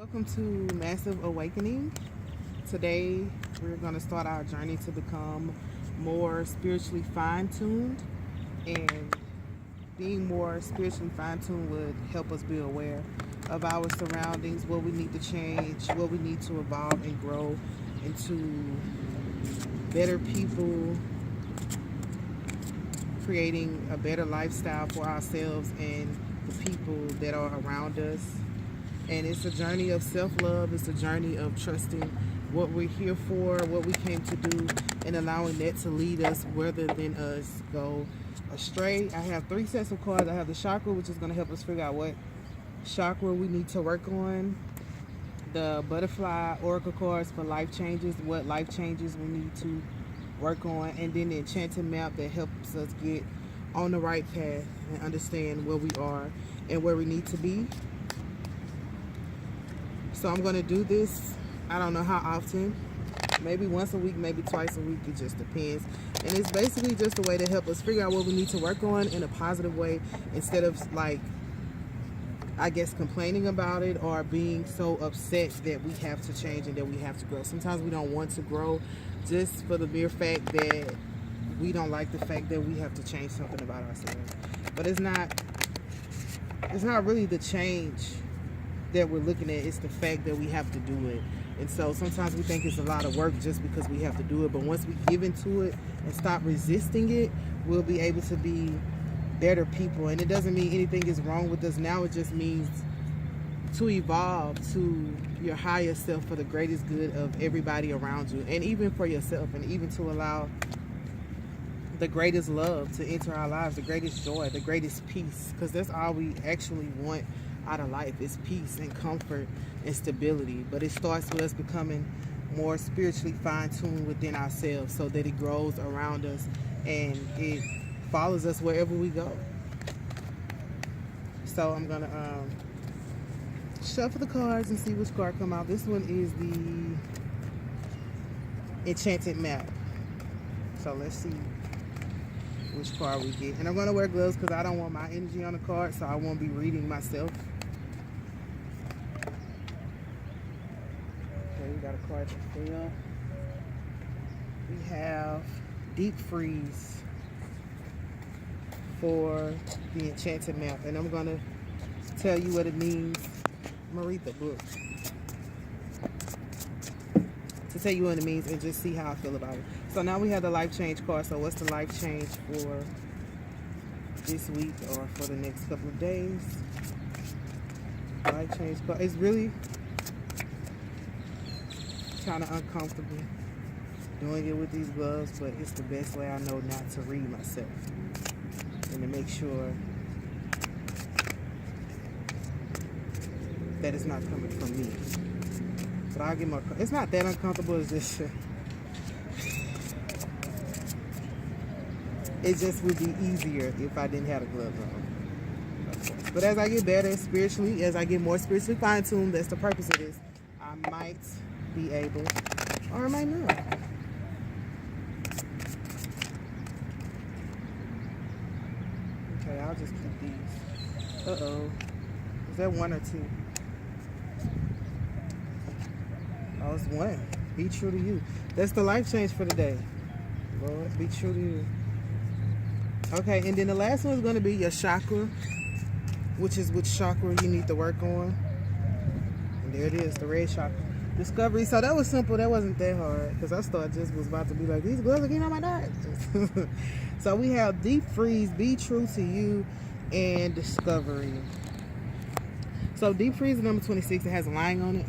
Welcome to Massive Awakening. Today we're going to start our journey to become more spiritually fine-tuned, and being more spiritually fine-tuned would help us be aware of our surroundings, what we need to change, what we need to evolve and grow into better people, creating a better lifestyle for ourselves and the people that are around us. And it's a journey of self-love. It's a journey of trusting what we're here for, what we came to do, and allowing that to lead us rather than us go astray. I have 3 sets of cards. I have the chakra, which is going to help us figure out what chakra we need to work on. The butterfly oracle cards for life changes, what life changes we need to work on. And then the enchanted map that helps us get on the right path and understand where we are and where we need to be. So I'm going to do this, I don't know how often, maybe once a week, maybe twice a week, it just depends. And it's basically just a way to help us figure out what we need to work on in a positive way, instead of, complaining about it or being so upset that we have to change and that we have to grow. Sometimes we don't want to grow just for the mere fact that we don't like the fact that we have to change something about ourselves. But it's not really the change that we're looking at, it's the fact that we have to do it. And so sometimes we think it's a lot of work just because we have to do it, but once we give into it and stop resisting it, we'll be able to be better people. And it doesn't mean anything is wrong with us now, it just means to evolve to your higher self for the greatest good of everybody around you, and even for yourself, and even to allow the greatest love to enter our lives, the greatest joy, the greatest peace, because that's all we actually want out of life, is peace and comfort and stability. But it starts with us becoming more spiritually fine-tuned within ourselves, so that it grows around us and it follows us wherever we go. So I'm gonna shuffle the cards and see which card come out. This one is the enchanted map, so let's see which card we get. And I'm gonna wear gloves because I don't want my energy on the card, so I won't be reading myself. Okay, we got a card that fell. We have deep freeze for the enchanted map, and I'm gonna tell you what it means. I'm gonna read the book to tell you what it means and just see how I feel about it. So now we have the life change card. So what's the life change for this week or for the next couple of days? Life change card. It's really kind of uncomfortable doing it with these gloves, but it's the best way I know not to read myself and to make sure that it's not coming from me. But I'll get more. It's not that uncomfortable. It's just it just would be easier if I didn't have the gloves on. Okay. But as I get better spiritually, as I get more spiritually fine-tuned, that's the purpose of this, I might be able, or I might not. Okay, I'll just keep these. Uh-oh. Is that 1 or 2? Oh, it's 1. Be true to you. That's the life change for today. Lord, be true to you. Okay, and then the last one is going to be your chakra, which is which chakra you need to work on. And there it is, the red chakra. Discovery. So that was simple. That wasn't that hard, because I thought just was about to be like, these gloves are getting on my diet. So we have deep freeze, be true to you, and discovery. So deep freeze is number 26. It has a line on it.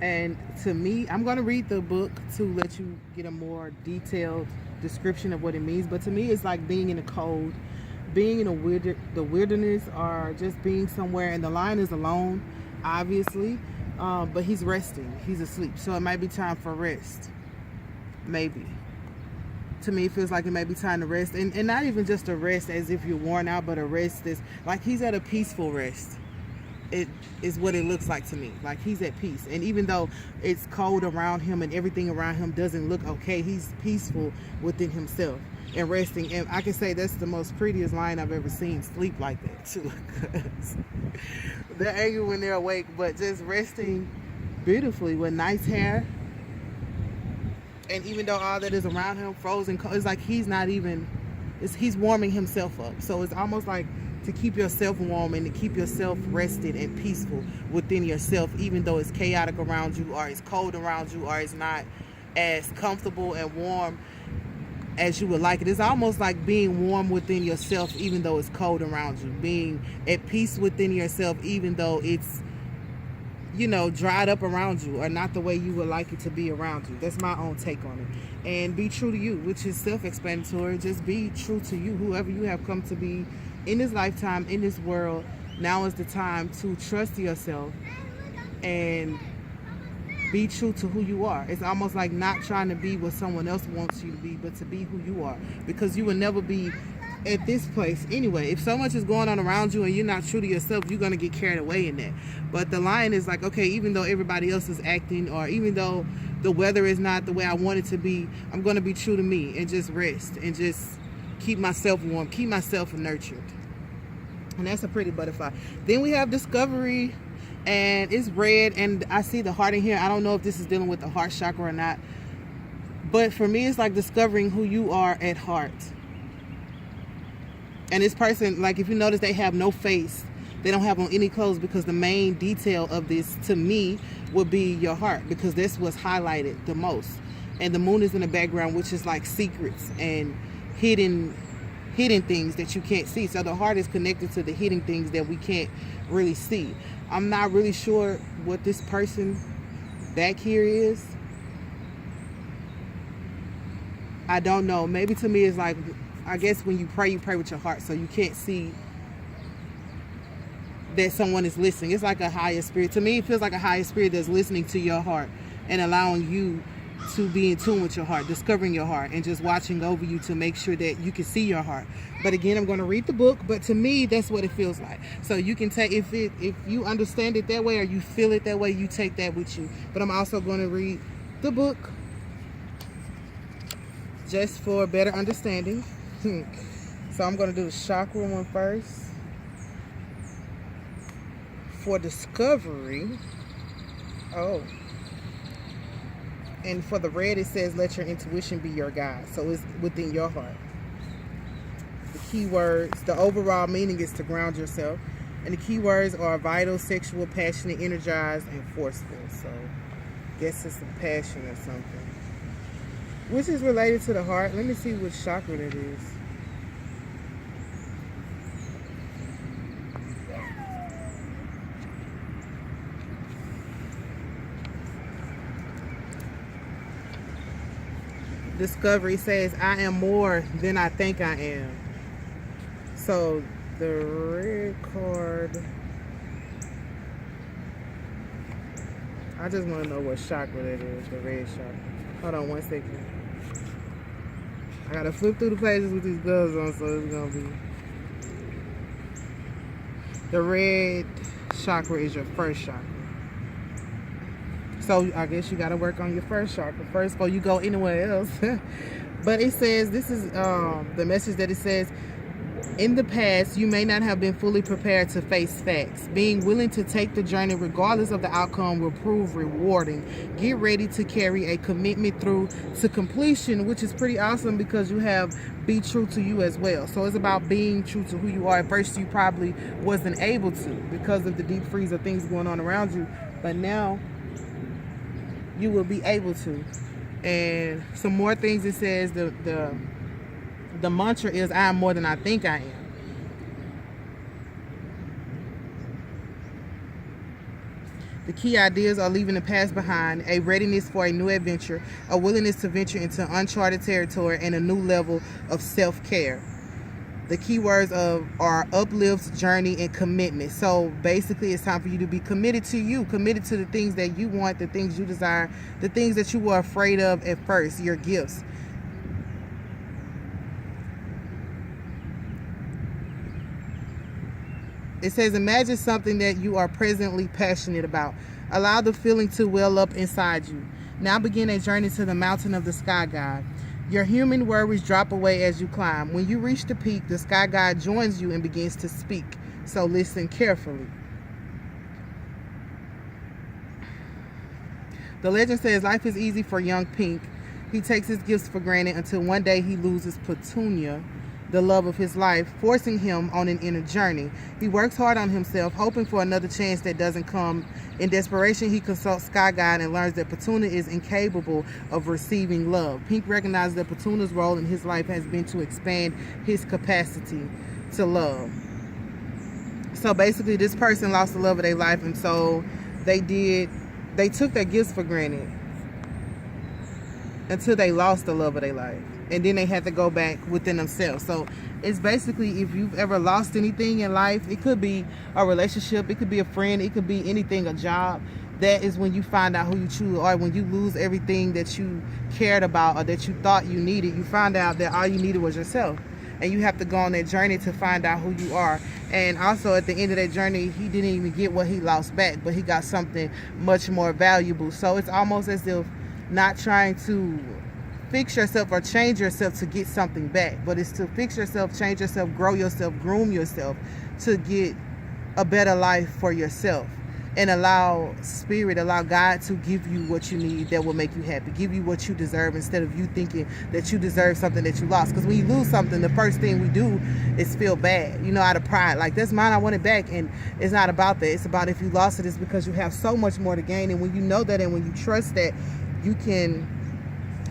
And to me, I'm going to read the book to let you get a more detailed description of what it means. But to me, it's like being in the cold, being in the wilderness, or just being somewhere. And the lion is alone, obviously, but he's resting. He's asleep. So it might be time for rest. Maybe. To me, it feels like it may be time to rest. And not even just a rest as if you're worn out, but a rest that's like he's at a peaceful rest. It is what it looks like to me. Like he's at peace. And even though it's cold around him and everything around him doesn't look okay, he's peaceful within himself and resting. And I can say that's the most prettiest lion I've ever seen sleep like that too. They're angry when they're awake, but just resting beautifully with nice hair. And even though all that is around him frozen cold, it's like he's not even, he's warming himself up. So it's almost like to keep yourself warm and to keep yourself rested and peaceful within yourself, even though it's chaotic around you, or it's cold around you, or it's not as comfortable and warm as you would like it. It's almost like being warm within yourself even though it's cold around you, being at peace within yourself even though it's, you know, dried up around you or not the way you would like it to be around you. That's my own take on it. And be true to you, which is self-explanatory. Just be true to you, whoever you have come to be in this lifetime, in this world. Now is the time to trust yourself and be true to who you are. It's almost like not trying to be what someone else wants you to be, but to be who you are, because you will never be at this place anyway. If so much is going on around you and you're not true to yourself, you're going to get carried away in that. But the line is like, okay, even though everybody else is acting, or even though the weather is not the way I want it to be, I'm going to be true to me and just rest and just keep myself warm, keep myself nurtured. And that's a pretty butterfly. Then we have Discovery, and it's red, and I see the heart in here. I don't know if this is dealing with the heart chakra or not, but for me it's like discovering who you are at heart. And this person, like, if you notice, they have no face, they don't have on any clothes, because the main detail of this to me would be your heart, because that's what's highlighted the most. And the moon is in the background, which is like secrets and hidden things that you can't see. So the heart is connected to the hidden things that we can't really see. I'm not really sure what this person back here is. I don't know. Maybe to me it's like, I guess when you pray with your heart, so you can't see that someone is listening. It's like a higher spirit. To me, it feels like a higher spirit that's listening to your heart and allowing you to be in tune with your heart, discovering your heart, and just watching over you to make sure that you can see your heart. But again, I'm going to read the book, but to me, that's what it feels like. So you can take, if you understand it that way or you feel it that way, you take that with you. But I'm also going to read the book just for better understanding. So I'm going to do the chakra one first. For Discovery, and for the red, it says, let your intuition be your guide. So it's within your heart. The keywords, the overall meaning is to ground yourself. And the keywords are vital, sexual, passionate, energized, and forceful. So I guess it's some passion or something. Which is related to the heart. Let me see which chakra that is. Discovery says, I am more than I think I am. So the red card, I just want to know what chakra that is, the red chakra. Hold on one second. I gotta flip through the pages with these gloves on, so it's gonna be. The red chakra is your first chakra. So I guess you got to work on your first chakra first before you go anywhere else. But it says, this is the message that it says, in the past, you may not have been fully prepared to face facts. Being willing to take the journey regardless of the outcome will prove rewarding. Get ready to carry a commitment through to completion, which is pretty awesome because you have be true to you as well. So it's about being true to who you are. At first, you probably wasn't able to because of the deep freeze of things going on around you. But now you will be able to. And some more things, it says the mantra is, I am more than I think I am. The key ideas are leaving the past behind, a readiness for a new adventure, a willingness to venture into uncharted territory, and a new level of self-care. The key words are uplifts, journey, and commitment. So basically, it's time for you to be committed to you, committed to the things that you want, the things you desire, the things that you were afraid of at first, your gifts. It says, imagine something that you are presently passionate about. Allow the feeling to well up inside you. Now begin a journey to the mountain of the sky god. Your human worries drop away as you climb. When you reach the peak, the sky god joins you and begins to speak. So listen carefully. The legend says life is easy for young Pink. He takes his gifts for granted until one day he loses Petunia, the love of his life, forcing him on an inner journey. He works hard on himself, hoping for another chance that doesn't come. In desperation, he consults Sky God and learns that Petunia is incapable of receiving love. Pink recognizes that Petunia's role in his life has been to expand his capacity to love. So basically, this person lost the love of their life, and so they took their gifts for granted until they lost the love of their life. And then they had to go back within themselves. So it's basically, if you've ever lost anything in life, it could be a relationship, it could be a friend, it could be anything, a job. That is when you find out who you truly are. When you lose everything that you cared about or that you thought you needed, you find out that all you needed was yourself. And you have to go on that journey to find out who you are. And also at the end of that journey, he didn't even get what he lost back, but he got something much more valuable. So it's almost as if not trying to fix yourself or change yourself to get something back, but it's to fix yourself, change yourself, grow yourself, groom yourself to get a better life for yourself, and allow God to give you what you need that will make you happy, give you what you deserve, instead of you thinking that you deserve something that you lost. Because when you lose something, the first thing we do is feel bad, out of pride, like, that's mine, I want it back. And it's not about that. It's about, if you lost it, it's because you have so much more to gain. And when you know that, and when you trust that, you can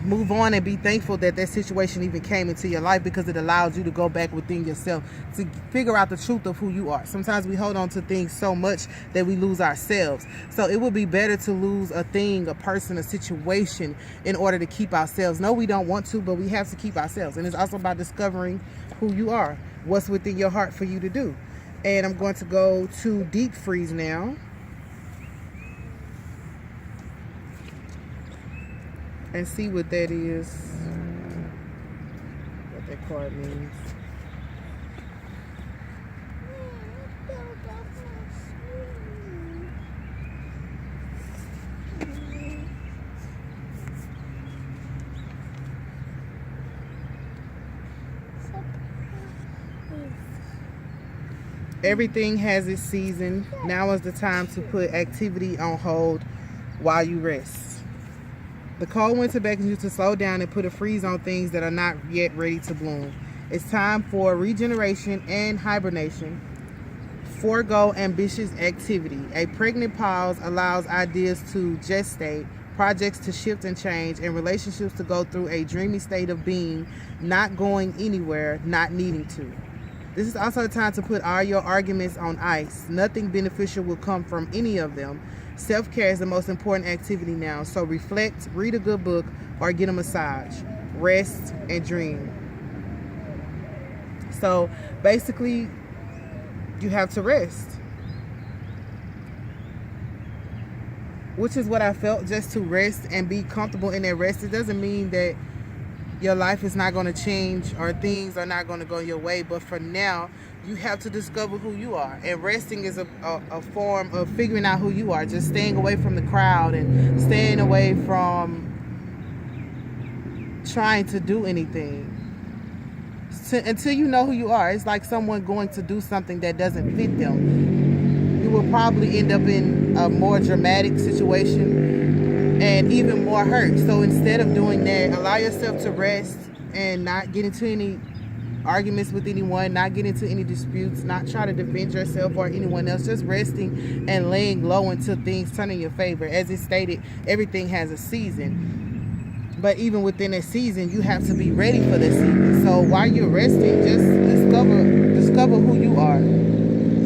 move on and be thankful that that situation even came into your life, because it allows you to go back within yourself to figure out the truth of who you are. Sometimes we hold on to things so much that we lose ourselves. So it would be better to lose a thing, a person, a situation in order to keep ourselves. No, we don't want to, but we have to keep ourselves. And it's also about discovering who you are, what's within your heart for you to do. And I'm going to go to deep freeze now and see what that is, what that card means. Everything has its season. Now is the time to put activity on hold while you rest. The cold winter beckons you to slow down and put a freeze on things that are not yet ready to bloom. It's time for regeneration and hibernation. Forego ambitious activity. A pregnant pause allows ideas to gestate, projects to shift and change, and relationships to go through a dreamy state of being, not going anywhere, not needing to. This is also a time to put all your arguments on ice. Nothing beneficial will come from any of them. Self-care is the most important activity now. So reflect, read a good book, or get a massage. Rest and dream. So basically, you have to rest. Which is what I felt, just to rest and be comfortable in that rest. It doesn't mean that your life is not going to change or things are not going to go your way. But for now, you have to discover who you are. And resting is a form of figuring out who you are. Just staying away from the crowd and staying away from trying to do anything. Until you know who you are. It's like someone going to do something that doesn't fit them. You will probably end up in a more dramatic situation and even more hurt. So instead of doing that, allow yourself to rest and not get into any arguments with anyone, not get into any disputes, not try to defend yourself or anyone else. Just resting and laying low until things turn in your favor. As it stated, everything has a season. But even within a season, you have to be ready for the season. So while you're resting, just discover who you are.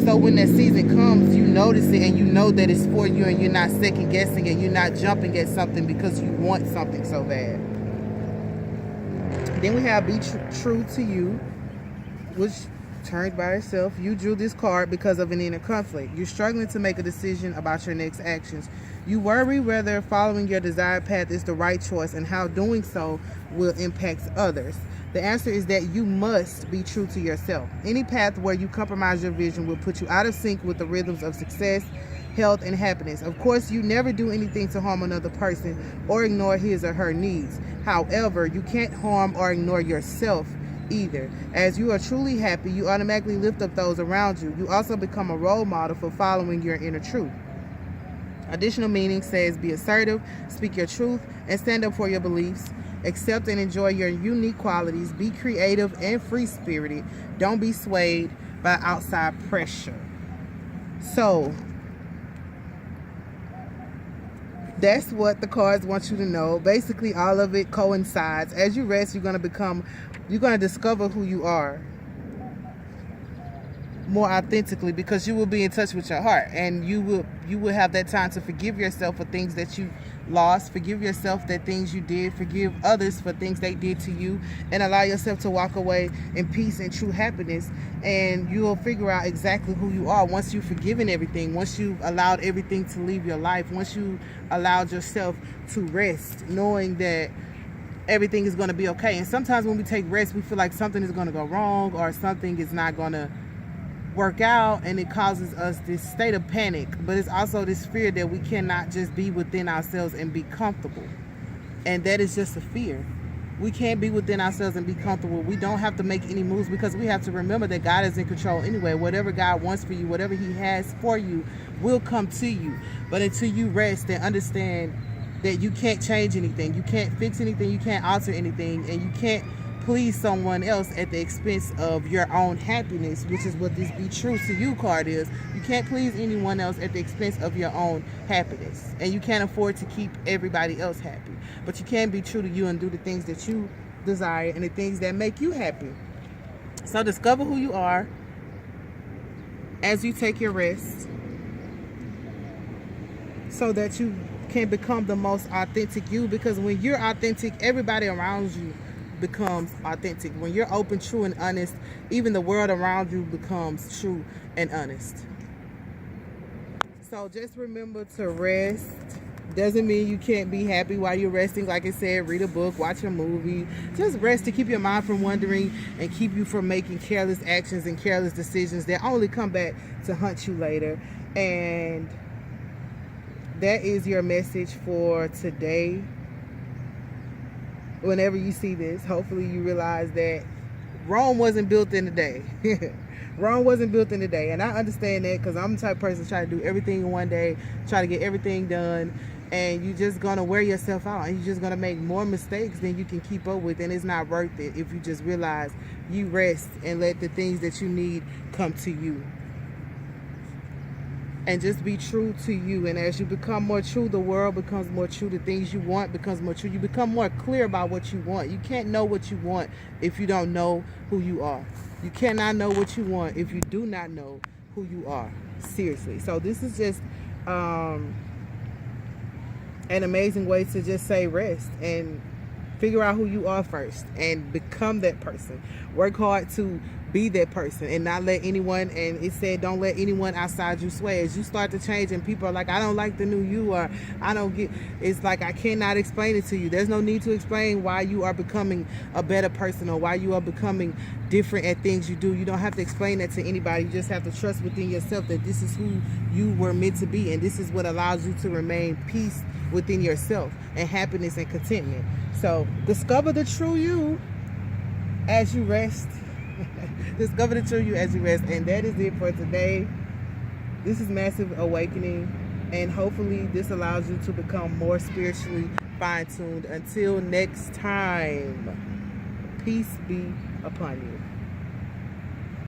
So when that season comes, you notice it and you know that it's for you, and you're not second guessing and you're not jumping at something because you want something so bad. Then we have be true to you, which turned by itself. You drew this card because of an inner conflict. You're struggling to make a decision about your next actions. You worry whether following your desired path is the right choice and how doing so will impact others. The answer is that you must be true to yourself. Any path where you compromise your vision will put you out of sync with the rhythms of success, health, and happiness. Of course, you never do anything to harm another person or ignore his or her needs. However, you can't harm or ignore yourself either. As you are truly happy, you automatically lift up those around you. You also become a role model for following your inner truth. Additional meaning says be assertive, speak your truth, and stand up for your beliefs. Accept and enjoy your unique qualities. Be creative and free-spirited. Don't be swayed by outside pressure. So that's what the cards want you to know. Basically, all of it coincides. As you rest, you're going to discover who you are more authentically, because you will be in touch with your heart, and you will have that time to forgive yourself for things that you lost, forgive yourself that things you did, forgive others for things they did to you, and allow yourself to walk away in peace and true happiness. And you will figure out exactly who you are once you've forgiven everything, once you've allowed everything to leave your life, once you allowed yourself to rest, knowing that everything is going to be okay. And sometimes when we take rest, we feel like something is going to go wrong or something is not going to work out, and it causes us this state of panic. But it's also this fear that we cannot just be within ourselves and be comfortable, and that is just a fear. We can't be within ourselves and be comfortable. We don't have to make any moves, because we have to remember that God is in control anyway. Whatever God wants for you, whatever he has for you, will come to you. But until you rest and understand that you can't change anything, you can't fix anything, you can't alter anything, and you can't please someone else at the expense of your own happiness, which is what this be true to you card is. You can't please anyone else at the expense of your own happiness, and you can't afford to keep everybody else happy, but you can be true to you and do the things that you desire and the things that make you happy. So discover who you are as you take your rest, so that you can become the most authentic you, because when you're authentic, everybody around you becomes authentic. When you're open, true, and honest, even the world around you becomes true and honest. So just remember to rest. Doesn't mean you can't be happy while you're resting. Like I said, read a book, watch a movie. Just rest to keep your mind from wandering and keep you from making careless actions and careless decisions that only come back to haunt you later. And that is your message for today. Whenever you see this, hopefully you realize that Rome wasn't built in a day. Rome wasn't built in a day. And I understand that, because I'm the type of person to try to do everything in one day, try to get everything done, and you're just going to wear yourself out, and you're just going to make more mistakes than you can keep up with, and it's not worth it if you just realize you rest and let the things that you need come to you. And just be true to you. And as you become more true, the world becomes more true. The things you want becomes more true. You become more clear about what you want. You can't know what you want if you don't know who you are. You cannot know what you want if you do not know who you are. Seriously. So this is just an amazing way to just say rest and figure out who you are first and become that person. Work hard to be that person and not let anyone, and it said don't let anyone outside you sway. As you start to change and people are like, I don't like the new you, or I don't get, it's like I cannot explain it to you. There's no need to explain why you are becoming a better person or why you are becoming different at things you do. You don't have to explain that to anybody. You just have to trust within yourself that this is who you were meant to be, and this is what allows you to remain peace within yourself and happiness and contentment. So discover the true you as you rest. Discover the true you as you rest. And that is it for today. This is Massive Awakening, and hopefully this allows you to become more spiritually fine-tuned. Until next time, peace be upon you.